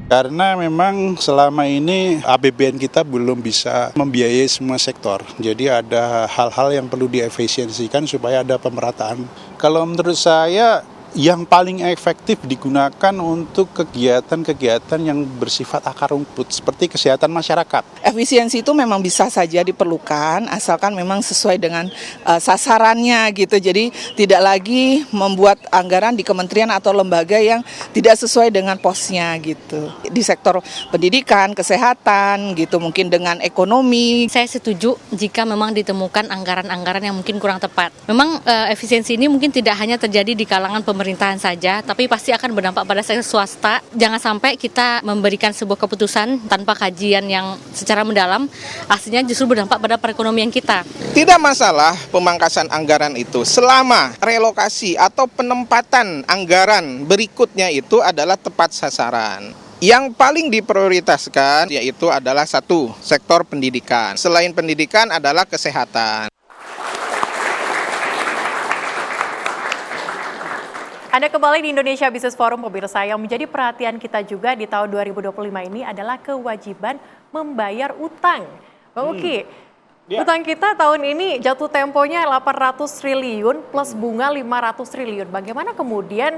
Karena memang selama ini APBN kita belum bisa membiayai semua sektor. Jadi ada hal-hal yang perlu diefisiensikan supaya ada pemerataan. Kalau menurut saya yang paling efektif digunakan untuk kegiatan-kegiatan yang bersifat akar rumput seperti kesehatan masyarakat. Efisiensi itu memang bisa saja diperlukan asalkan memang sesuai dengan sasarannya gitu. Jadi tidak lagi membuat anggaran di kementerian atau lembaga yang tidak sesuai dengan posnya gitu. Di sektor pendidikan, kesehatan gitu, mungkin dengan ekonomi. Saya setuju jika memang ditemukan anggaran-anggaran yang mungkin kurang tepat. Memang efisiensi ini mungkin tidak hanya terjadi di kalangan pemerintahan saja, tapi pasti akan berdampak pada sektor swasta. Jangan sampai kita memberikan sebuah keputusan tanpa kajian yang secara mendalam, aslinya justru berdampak pada perekonomian kita. Tidak masalah pemangkasan anggaran itu selama relokasi atau penempatan anggaran berikutnya itu adalah tepat sasaran. Yang paling diprioritaskan yaitu adalah satu, sektor pendidikan. Selain pendidikan adalah kesehatan. Anda kembali di Indonesia Business Forum, pemirsa. Yang menjadi perhatian kita juga di tahun 2025 ini adalah kewajiban membayar utang. Bang Uki, utang kita tahun ini jatuh temponya 800 triliun plus bunga 500 triliun. Bagaimana kemudian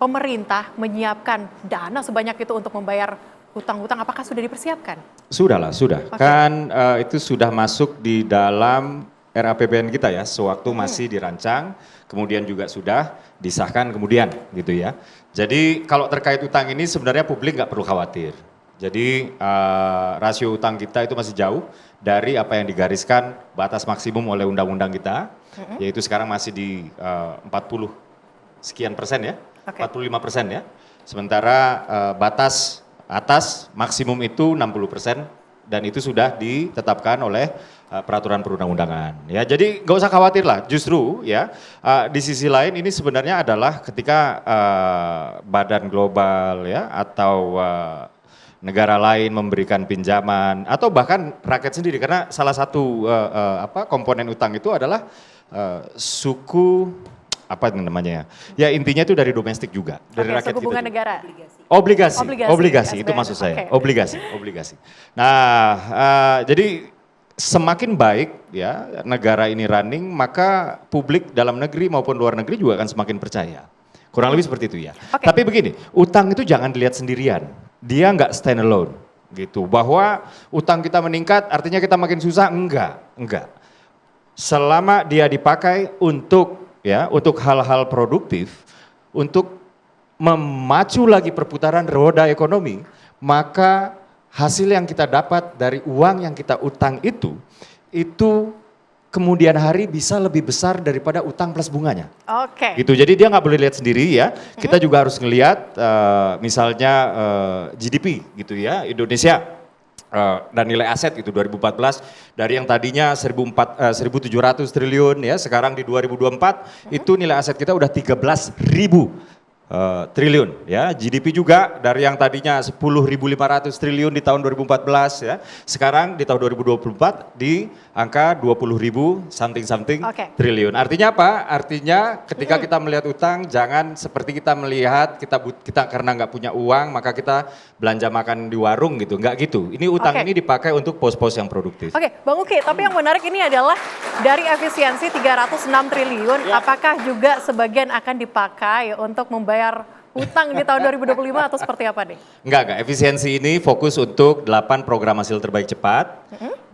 pemerintah menyiapkan dana sebanyak itu untuk membayar hutang-hutang? Apakah sudah dipersiapkan? Sudah. Okay. Kan itu sudah masuk di dalam RAPBN kita ya, sewaktu masih dirancang, kemudian juga sudah disahkan kemudian gitu ya. Jadi kalau terkait utang ini sebenarnya publik nggak perlu khawatir. Jadi rasio utang kita itu masih jauh dari apa yang digariskan batas maksimum oleh undang-undang kita, yaitu sekarang masih di 40 sekian persen ya, 45% ya. Sementara batas atas maksimum itu 60%. Dan itu sudah ditetapkan oleh peraturan perundang-undangan. Ya, jadi nggak usah khawatir lah. Justru ya di sisi lain ini sebenarnya adalah ketika badan global ya atau negara lain memberikan pinjaman atau bahkan rakyat sendiri, karena salah satu komponen utang itu adalah suku apa namanya ya intinya itu dari domestik juga, dari rakyat suku bunga kita negara. Obligasi itu maksud saya. Obligasi. Nah, jadi semakin baik ya negara ini running, maka publik dalam negeri maupun luar negeri juga akan semakin percaya. Kurang lebih seperti itu ya. Tapi begini, utang itu jangan dilihat sendirian. Dia nggak stand alone gitu. Bahwa utang kita meningkat artinya kita makin susah, enggak. Selama dia dipakai untuk hal-hal produktif, untuk memacu lagi perputaran roda ekonomi, maka hasil yang kita dapat dari uang yang kita utang itu kemudian hari bisa lebih besar daripada utang plus bunganya. Gitu. Jadi dia nggak boleh lihat sendiri ya. Kita juga harus ngelihat misalnya GDP gitu ya Indonesia dan nilai aset itu 2014 dari yang tadinya 1.700 triliun ya sekarang di 2024 itu nilai aset kita udah 13.000 triliun ya. GDP juga dari yang tadinya 10.500 triliun di tahun 2014 ya, sekarang di tahun 2024 di angka 20.000 something triliun. Artinya apa? Artinya ketika kita melihat utang jangan seperti kita melihat kita karena nggak punya uang maka kita belanja makan di warung gitu, nggak gitu. Ini utang ini dipakai untuk pos-pos yang produktif. Bang Uki, tapi yang menarik ini adalah dari efisiensi 306 triliun, apakah juga sebagian akan dipakai untuk membayar utang di tahun 2025 atau seperti apa nih? Enggak. Efisiensi ini fokus untuk 8 program hasil terbaik cepat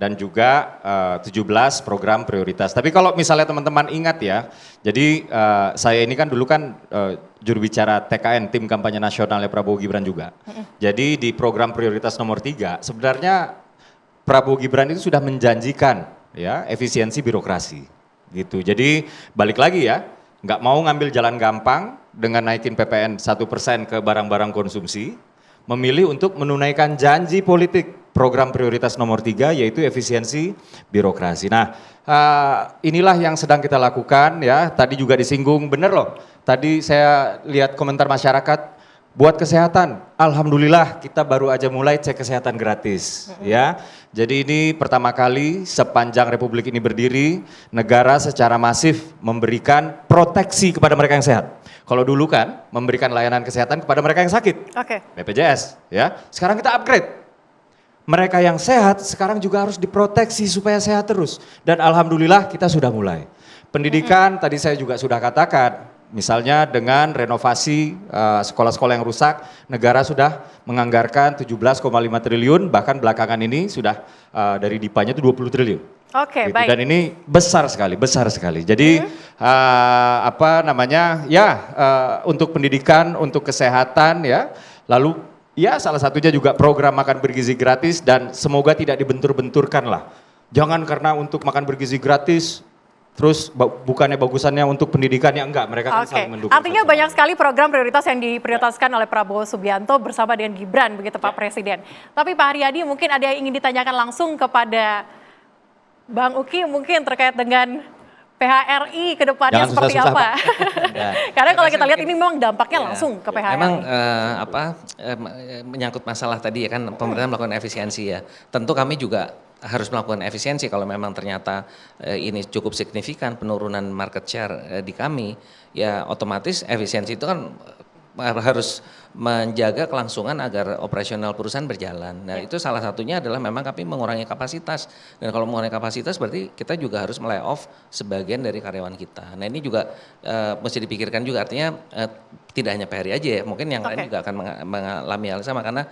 dan juga 17 program prioritas. Tapi kalau misalnya teman-teman ingat ya, jadi saya ini kan dulu kan juru bicara TKN, tim kampanye nasionalnya Prabowo Gibran juga. Jadi di program prioritas nomor 3 sebenarnya Prabowo Gibran itu sudah menjanjikan ya efisiensi birokrasi gitu. Jadi balik lagi ya, nggak mau ngambil jalan gampang dengan naikin PPN 1% ke barang-barang konsumsi, memilih untuk menunaikan janji politik program prioritas nomor 3 yaitu efisiensi birokrasi. Nah inilah yang sedang kita lakukan ya, tadi juga disinggung, bener loh, tadi saya lihat komentar masyarakat, buat kesehatan, alhamdulillah kita baru aja mulai cek kesehatan gratis ya. Jadi ini pertama kali sepanjang Republik ini berdiri, negara secara masif memberikan proteksi kepada mereka yang sehat. Kalau dulu kan memberikan layanan kesehatan kepada mereka yang sakit, Oke. BPJS, ya. Sekarang kita upgrade. Mereka yang sehat sekarang juga harus diproteksi supaya sehat terus. Dan alhamdulillah kita sudah mulai. Pendidikan tadi saya juga sudah katakan, misalnya dengan renovasi sekolah-sekolah yang rusak, negara sudah menganggarkan 17,5 triliun, bahkan belakangan ini sudah dari DIPA-nya itu 20 triliun. Oke, Gitu. baik. Dan ini besar sekali, besar sekali. Jadi untuk pendidikan, untuk kesehatan ya, lalu ya salah satunya juga program makan bergizi gratis dan semoga tidak dibentur-benturkan lah. Jangan karena untuk makan bergizi gratis terus bukannya bagusannya untuk pendidikan ya enggak, mereka kan Oke, saling mendukung. artinya banyak sekali program prioritas yang diprioritaskan oleh Prabowo Subianto bersama dengan Gibran, begitu Pak Presiden. Tapi Pak Haryadi mungkin ada yang ingin ditanyakan langsung kepada Bang Uki mungkin terkait dengan PHRI ke depannya Jangan seperti susah-susah, apa? Ya. Karena kalau kita lihat Mungkin- ini memang dampaknya Ya, langsung ke PHRI. Memang menyangkut masalah tadi ya kan pemerintah melakukan efisiensi ya. Tentu kami juga harus melakukan efisiensi kalau memang ternyata ini cukup signifikan penurunan market share di kami, ya otomatis efisiensi itu kan harus menjaga kelangsungan agar operasional perusahaan berjalan. Nah, itu salah satunya adalah memang kami mengurangi kapasitas. Dan kalau mengurangi kapasitas berarti kita juga harus melay off sebagian dari karyawan kita. Nah, ini juga mesti dipikirkan juga, artinya tidak hanya PHRI aja ya, mungkin yang lain juga akan mengalami hal sama karena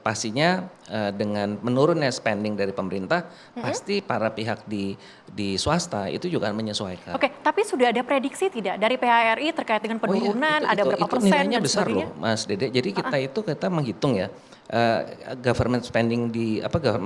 pastinya dengan menurunnya spending dari pemerintah, pasti para pihak di swasta itu juga akan menyesuaikan. Oke, tapi sudah ada prediksi tidak dari PHRI terkait dengan penurunan, ada berapa persen nilainya dan besar sebagainya? loh, Mas Dede. Jadi kita menghitung ya government spending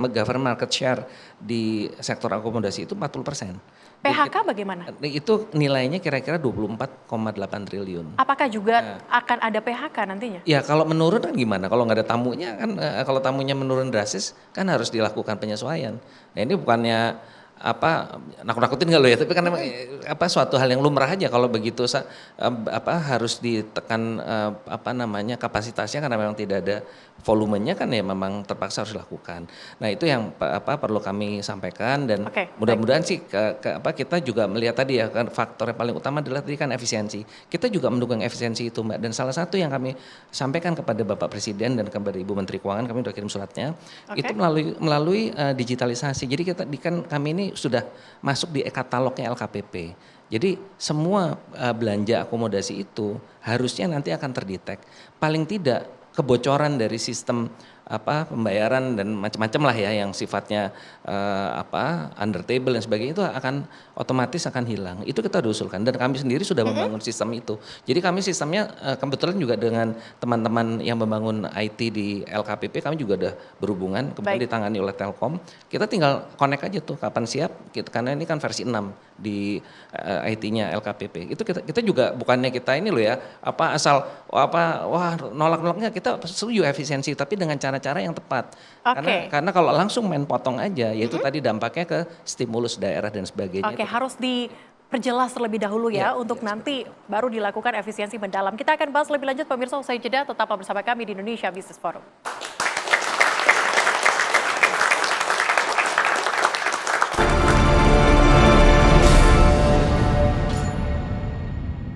government market share di sektor akomodasi itu 40%. PHK bagaimana? Itu nilainya kira-kira 24,8 triliun. Apakah juga akan ada PHK nantinya? Ya kalau menurun kan gimana? Kalau nggak ada tamunya kan, kalau tamunya menurun drastis kan harus dilakukan penyesuaian. Nah ini bukannya nakut-nakutin nggak lo ya? Tapi kan memang suatu hal yang lumrah aja kalau begitu harus ditekan kapasitasnya karena memang tidak ada volumenya kan ya memang terpaksa harus dilakukan. Nah itu yang perlu kami sampaikan dan mudah-mudahan sih kita juga melihat tadi ya kan faktor yang paling utama adalah tadi kan efisiensi. Kita juga mendukung efisiensi itu Mbak, dan salah satu yang kami sampaikan kepada Bapak Presiden dan kepada Ibu Menteri Keuangan, kami sudah kirim suratnya, itu melalui digitalisasi. Jadi kami ini sudah masuk di e-katalognya LKPP. Jadi semua belanja akomodasi itu harusnya nanti akan terdetek. Paling tidak kebocoran dari sistem pembayaran dan macam-macam lah ya yang sifatnya under table dan sebagainya itu akan otomatis akan hilang. Itu kita udah usulkan dan kami sendiri sudah membangun sistem itu. Jadi kami sistemnya kebetulan juga dengan teman-teman yang membangun IT di LKPP kami juga udah berhubungan, kemudian ditangani oleh Telkom. Kita tinggal connect aja tuh kapan siap karena ini kan versi 6 di IT-nya LKPP. Itu kita juga bukannya kita ini loh ya nolak-nolaknya, kita setuju efisiensi tapi dengan cara-cara yang tepat. Karena kalau langsung main potong aja yaitu tadi dampaknya ke stimulus daerah dan sebagainya. Oke, harus diperjelas terlebih dahulu ya untuk nanti baru dilakukan efisiensi mendalam. Kita akan bahas lebih lanjut pemirsa usai jeda, tetap bersama kami di Indonesia Business Forum.